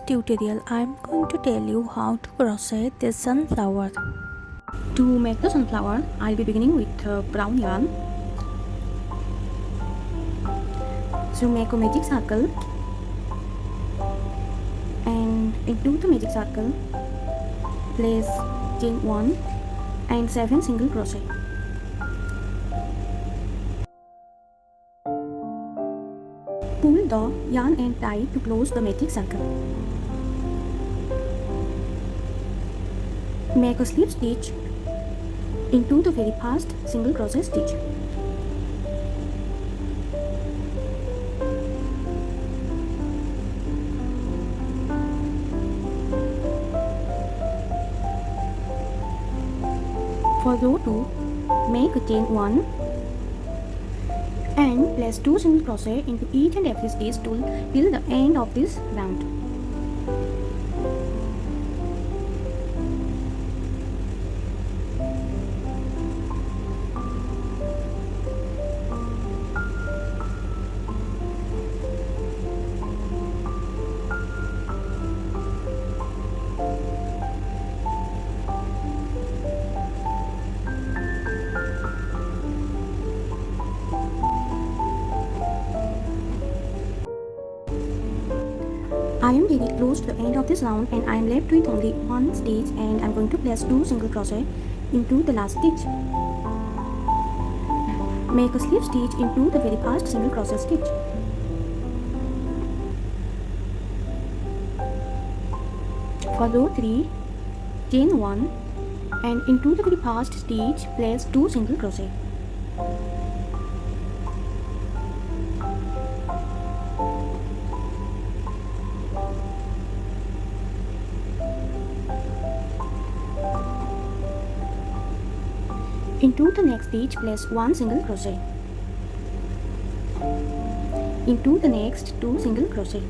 tutorial I am going to tell you how to crochet this sunflower. To make the sunflower, I'll be beginning with brown yarn. So make a magic circle, and into the magic circle place chain 1 and 7 single crochet. Pull the yarn and tie to close the magic circle. Make a slip stitch into the very first single crochet stitch. For row 2, make a chain 1 and place 2 single crochet into each and every stitch till the end of this round. I am very close to the end of this round and I am left with only one stitch, and I am going to place 2 single crochet into the last stitch. Make a slip stitch into the very first single crochet stitch. For row 3, chain 1 and into the very first stitch place 2 single crochet. Into the next stitch place 1 single crochet. Into the next 2 single crochet.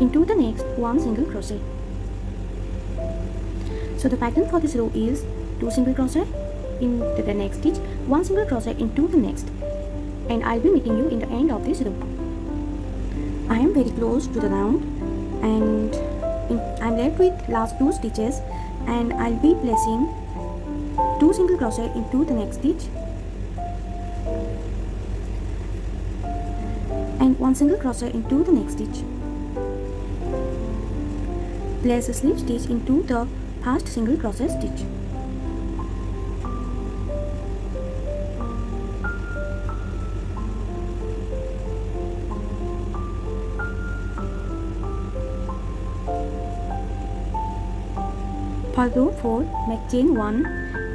Into the next 1 single crochet. So the pattern for this row is 2 single crochet into the next stitch, 1 single crochet into the next, and I'll be meeting you in the end of this row. I am very close to the round and I'm left with last 2 stitches, and I'll be placing 2 single crochet into the next stitch and 1 single crochet into the next stitch. Place a slip stitch into the first single crochet stitch. For row 4, make chain 1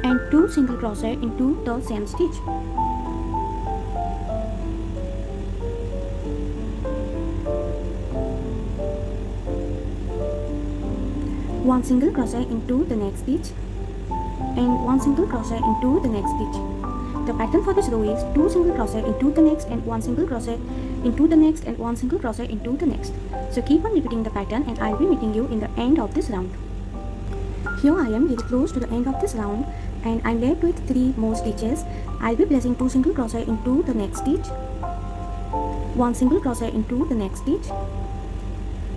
and 2 single crochet into the same stitch. One single crochet into the next stitch and 1 single crochet into the next stitch. The pattern for this row is 2 single crochet into the next and 1 single crochet into the next and 1 single crochet into the next. So keep on repeating the pattern and I'll be meeting you in the end of this round. Here I am very close to the end of this round and I'm left with 3 more stitches. I'll be placing 2 single crochet into the next stitch, 1 single crochet into the next stitch,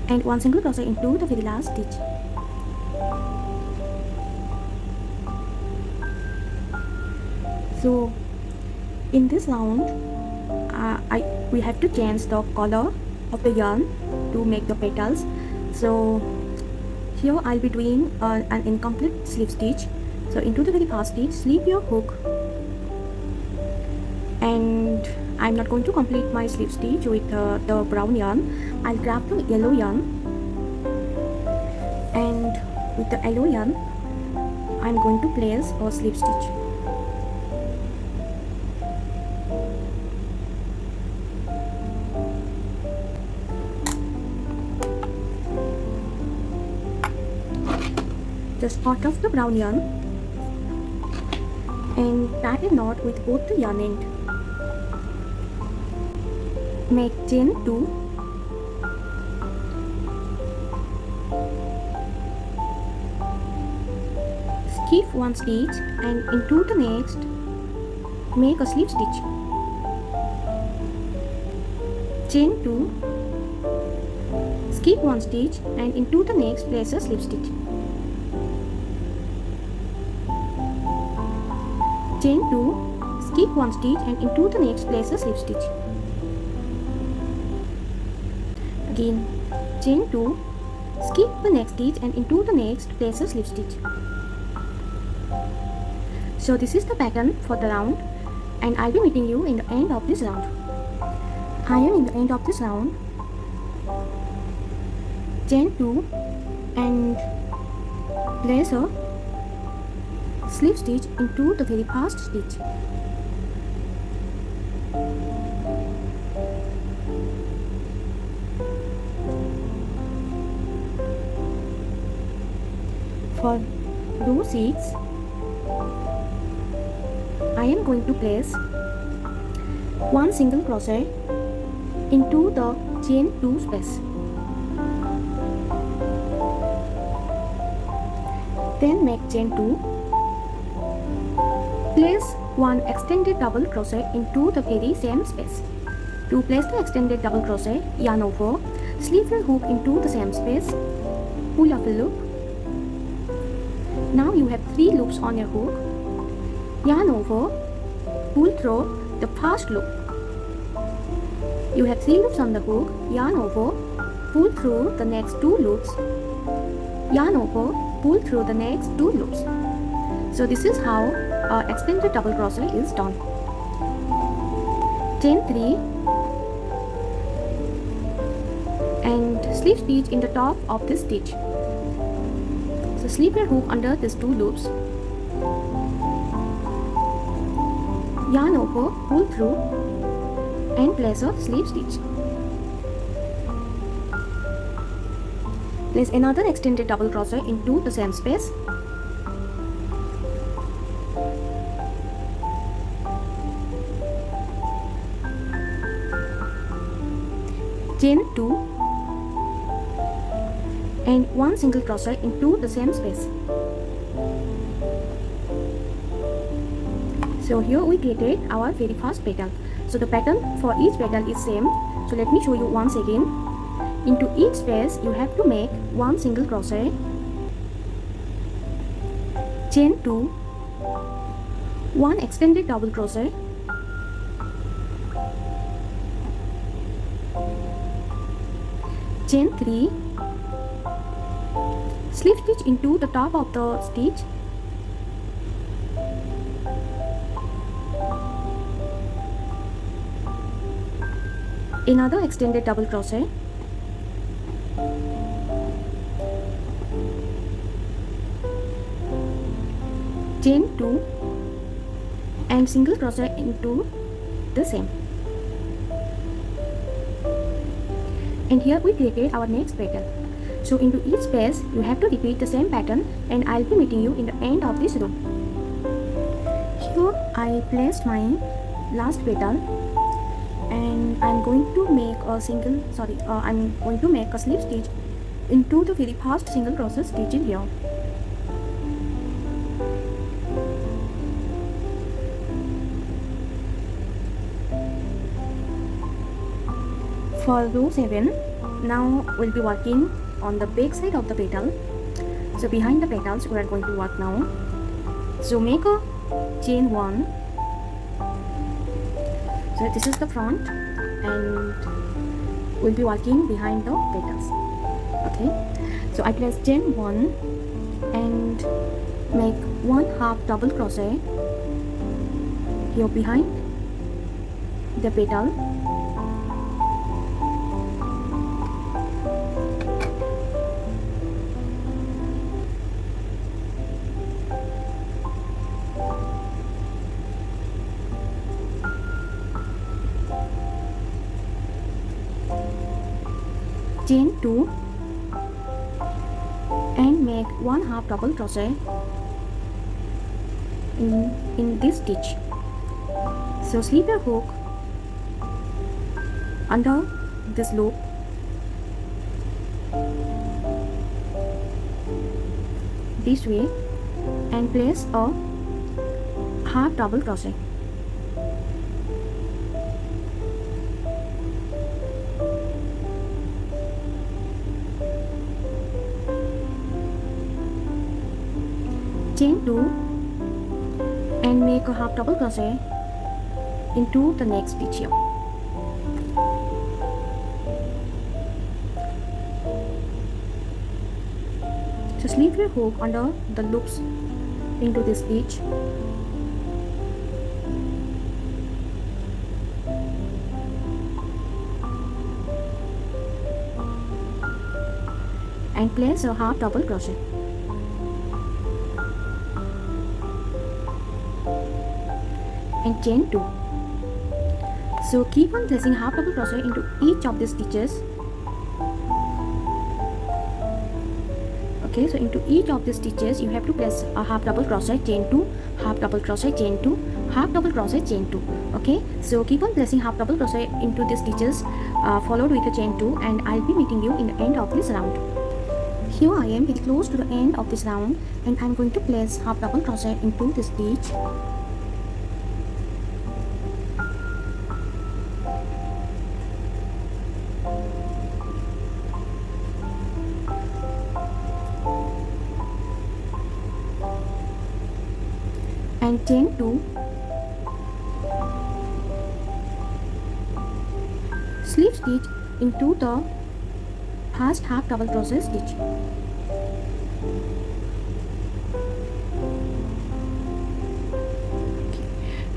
and 1 single crochet into the very last stitch. So in this round we have to change the color of the yarn to make the petals. So here I'll be doing an incomplete slip stitch. So into the very first stitch, slip your hook, and I'm not going to complete my slip stitch with the brown yarn. I'll grab the yellow yarn, and with the yellow yarn I'm going to place a slip stitch. Just part off the brown yarn and tie a knot with both the yarn end. Make chain 2 skip 1 stitch and into the next make a slip stitch. Chain 2 skip one stitch and into the next place a slip stitch. Chain 2, skip one stitch and into the next place a slip stitch. Again, chain 2, skip the next stitch and into the next place a slip stitch. So this is the pattern for the round, and I'll be meeting you in the end of this round. Iron in the end of this round, chain 2 and place a slip stitch into the very first stitch. For row 6, I am going to place one single crochet into the chain 2 space. Then make chain 2. Place one extended double crochet into the very same space. To place the extended double crochet, yarn over, slip your hook into the same space, pull up a loop. Now you have 3 loops on your hook. Yarn over, pull through the first loop. You have 3 loops on the hook, yarn over, pull through the next 2 loops, yarn over, pull through the next 2 loops. So this is how extended double crochet is done. Chain 3 and slip stitch in the top of this stitch. So slip your hook under these 2 loops, yarn over, pull through and place a slip stitch. Place another extended double crochet into the same space. Chain 2 and one single crochet into the same space. So here we created our very first petal. So the pattern for each petal is same. So let me show you once again. Into each space you have to make one single crochet, chain 2, one extended double crochet, chain 3, slip stitch into the top of the stitch, another extended double crochet, chain 2 and single crochet into the same. And here we created our next petal. So into each space you have to repeat the same pattern, and I'll be meeting you in the end of this row. Here I placed my last petal and I'm going to make a slip stitch into the very first single crochet stitch in here. For row 7, now we'll be working on the back side of the petal. So behind the petals we are going to work now. So make a chain 1. So this is the front and we'll be working behind the petals. Okay, so I place chain 1 and make 1/2 double crochet here behind the petal. Chain 2 and make 1/2 double crochet in this stitch. So slip your hook under this loop, this way, and place a 1/2 double crochet. chain 2 and make a half double crochet into the next stitch here. Just leave your hook under the loops into this stitch. And place a half double crochet. And chain 2. So keep on placing half double crochet into each of these stitches. Okay, so into each of these stitches you have to place a half double crochet, chain 2, half double crochet, chain 2, half double crochet, chain 2. Okay, so keep on placing half double crochet into these stitches followed with a chain 2, and I'll be meeting you in the end of this round. Here I am very close to the end of this round, and I'm going to place half double crochet into this stitch. And chain 2, slip stitch into the first half double crochet stitch.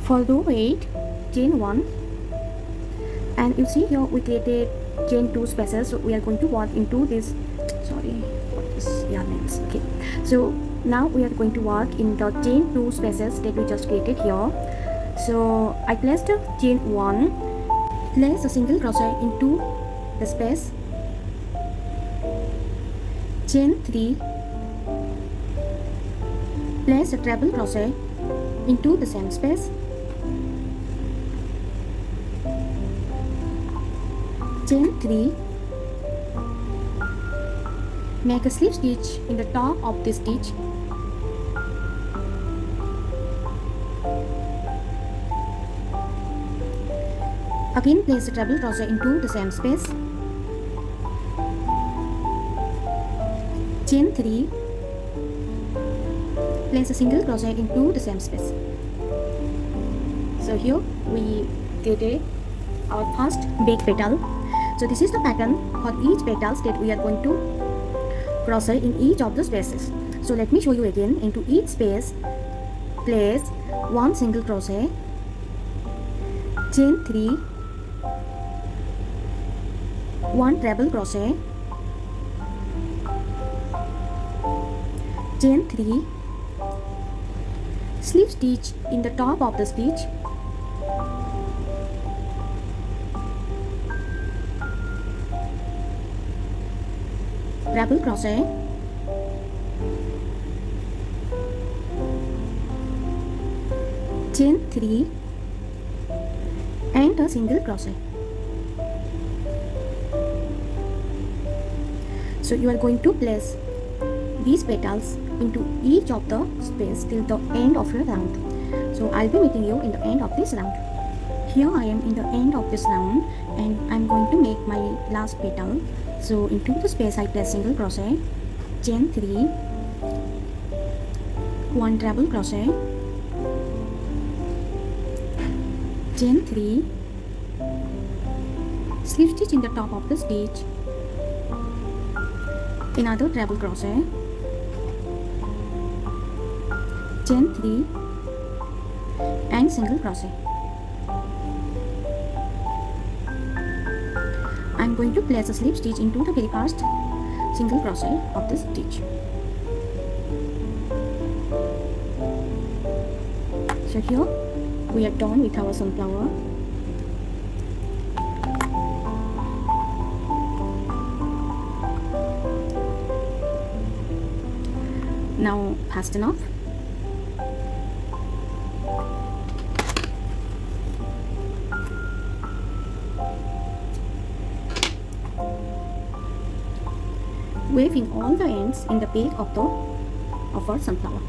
For row 8, chain 1, and you see here we created chain 2 spaces, so we are going to work into this, okay, so now we are going to work in the chain 2 spaces that we just created here. So I placed a chain 1, place a single crochet into the space, chain 3, place a treble crochet into the same space, chain 3, make a slip stitch in the top of this stitch, again place a treble crochet into the same space, chain 3, place a single crochet into the same space. So here we created our first big petal. So this is the pattern for each petals that we are going to crochet in each of the spaces. So let me show you again. Into each space place one single crochet, chain 3, one treble crochet, chain 3, slip stitch in the top of the stitch, treble crochet, chain 3, and a single crochet. So you are going to place these petals into each of the space till the end of your round. So I'll be meeting you in the end of this round. Here I am in the end of this round, and I'm going to make my last petal. So into the space I place single crochet, chain 3, one treble crochet, chain 3, slip stitch in the top of the stitch, another treble crochet, chain 3, and single crochet. I'm going to place a slip stitch into the very first single crochet of the stitch. So here we are done with our sunflower. Now fasten off. Waving all the ends in the back of our sunflower.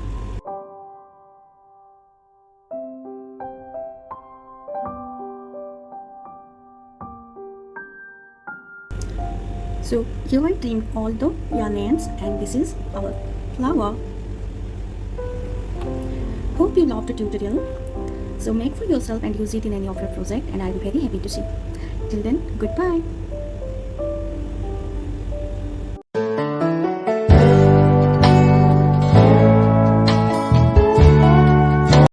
So here I trimmed all the yarn ends, and this is our flower. Hope you loved the tutorial. So make for yourself and use it in any of your project, and I'll be very happy to see. Till then, goodbye.